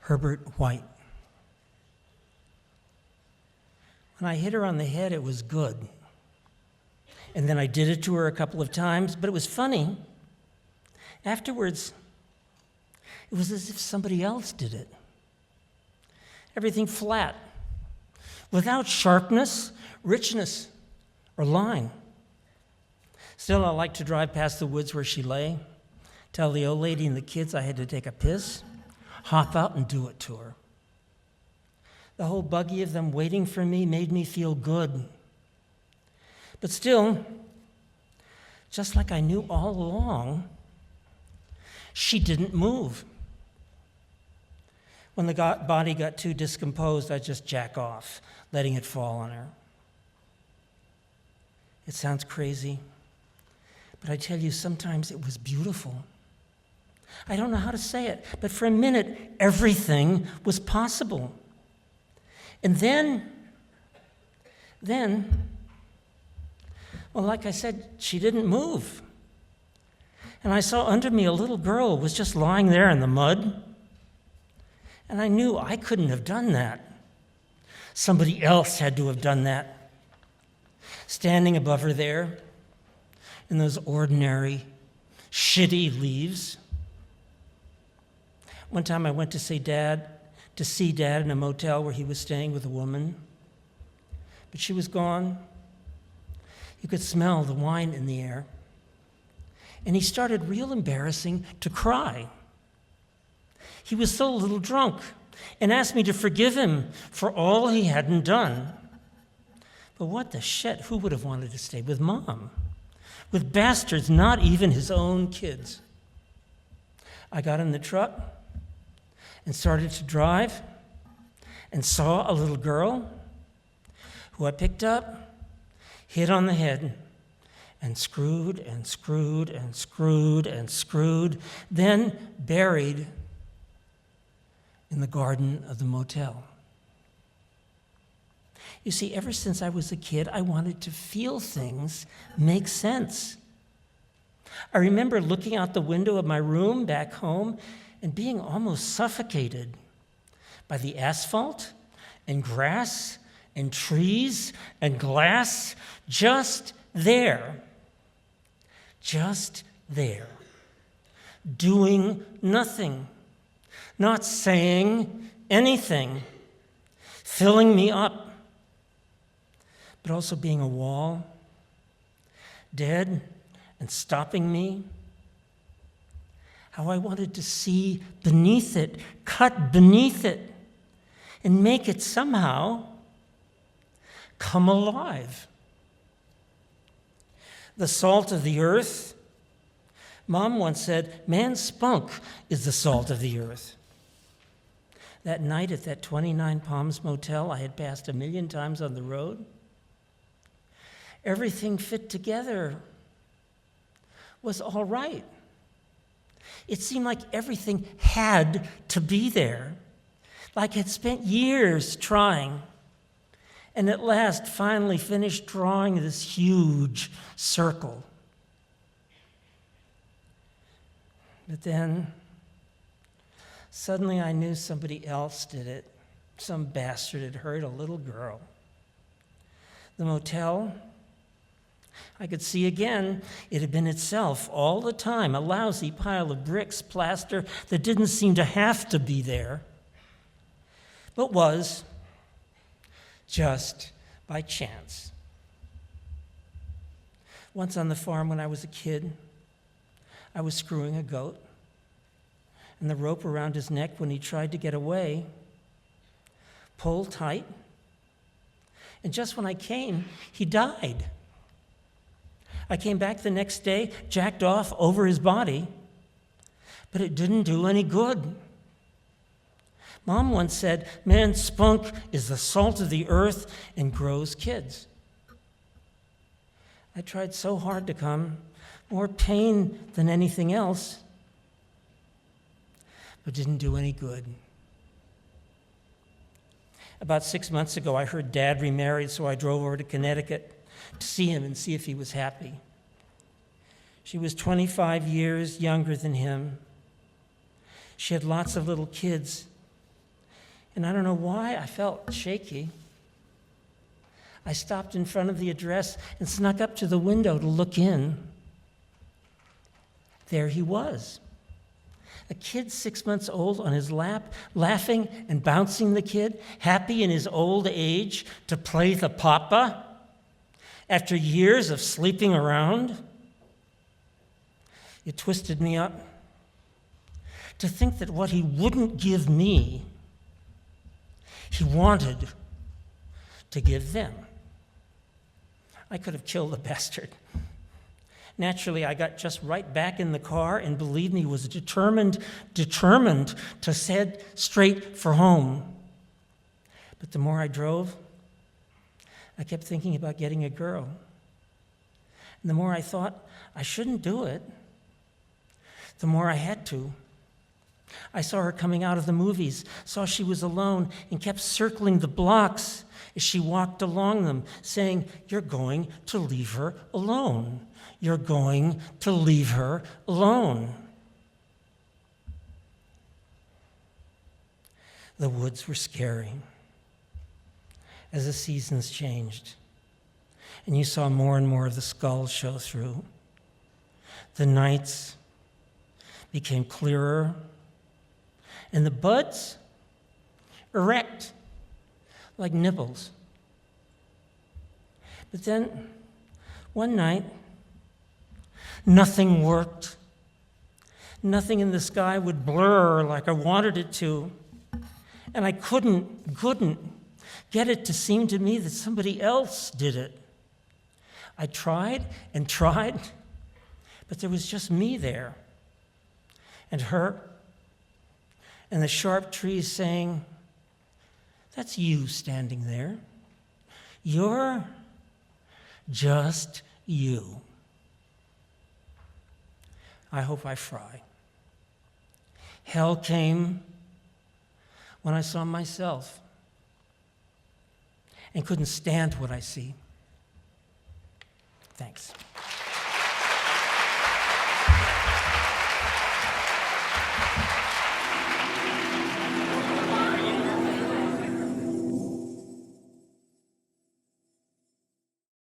Herbert White. When I hit her on the head, it was good. And then I did it to her a couple of times, but it was funny. Afterwards, it was as if somebody else did it. Everything flat, without sharpness, richness, or line. Still, I like to drive past the woods where she lay, tell the old lady and the kids I had to take a piss, hop out and do it to her. The whole buggy of them waiting for me made me feel good. But still, just like I knew all along, she didn't move. When the body got too discomposed, I'd just jack off, letting it fall on her. It sounds crazy, but I tell you, sometimes it was beautiful. I don't know how to say it, but for a minute, everything was possible. And then, well, like I said, she didn't move. And I saw under me a little girl was just lying there in the mud. And I knew I couldn't have done that. Somebody else had to have done that. Standing above her there in those ordinary, shitty leaves. One time I went to see Dad in a motel where he was staying with a woman. But she was gone. You could smell the wine in the air. And he started real embarrassing to cry. He was so a little drunk and asked me to forgive him for all he hadn't done. But what the shit, who would have wanted to stay with Mom? With bastards, not even his own kids. I got in the truck and started to drive and saw a little girl who I picked up, hit on the head, and screwed and screwed and screwed and screwed, then buried in the garden of the motel. You see, ever since I was a kid, I wanted to feel things make sense. I remember looking out the window of my room back home and being almost suffocated by the asphalt and grass and trees and glass just there, doing nothing, not saying anything, filling me up, but also being a wall, dead and stopping me. How I wanted to see beneath it, cut beneath it, and make it somehow come alive. The salt of the earth. Mom once said, man's spunk is the salt of the earth. That night at that 29 Palms motel I had passed 1,000,000 times on the road, everything fit together was all right. It seemed like everything had to be there, like I'd spent years trying, and at last finally finished drawing this huge circle. But then, suddenly I knew somebody else did it. Some bastard had hurt a little girl. The motel, I could see again, it had been itself all the time, a lousy pile of bricks, plaster that didn't seem to have to be there, but was just by chance. Once on the farm when I was a kid, I was screwing a goat, and the rope around his neck when he tried to get away pulled tight, and just when I came, he died. I came back the next day, jacked off over his body, but it didn't do any good. Mom once said, man's spunk is the salt of the earth and grows kids. I tried so hard to come, more pain than anything else, but didn't do any good. About 6 months ago, I heard Dad remarried, so I drove over to Connecticut to see him and see if he was happy. She was 25 years younger than him. She had lots of little kids. And I don't know why I felt shaky. I stopped in front of the address and snuck up to the window to look in. There he was. A kid 6 months old on his lap, laughing and bouncing the kid, happy in his old age to play the papa after years of sleeping around. It twisted me up to think that what he wouldn't give me, he wanted to give them. I could have killed the bastard. Naturally, I got just right back in the car and, believe me, was determined to head straight for home. But the more I drove, I kept thinking about getting a girl. And the more I thought I shouldn't do it, the more I had to. I saw her coming out of the movies, saw she was alone, and kept circling the blocks as she walked along them, saying, "You're going to leave her alone. You're going to leave her alone." The woods were scary as the seasons changed, and you saw more and more of the skulls show through. The nights became clearer, and the buds erect like nipples. But then, one night, nothing worked. Nothing in the sky would blur like I wanted it to. And I couldn't get it to seem to me that somebody else did it. I tried and tried, but there was just me there, and her, and the sharp trees saying, "That's you standing there. You're just you." I hope I fry. Hell came when I saw myself and couldn't stand what I see. Thanks.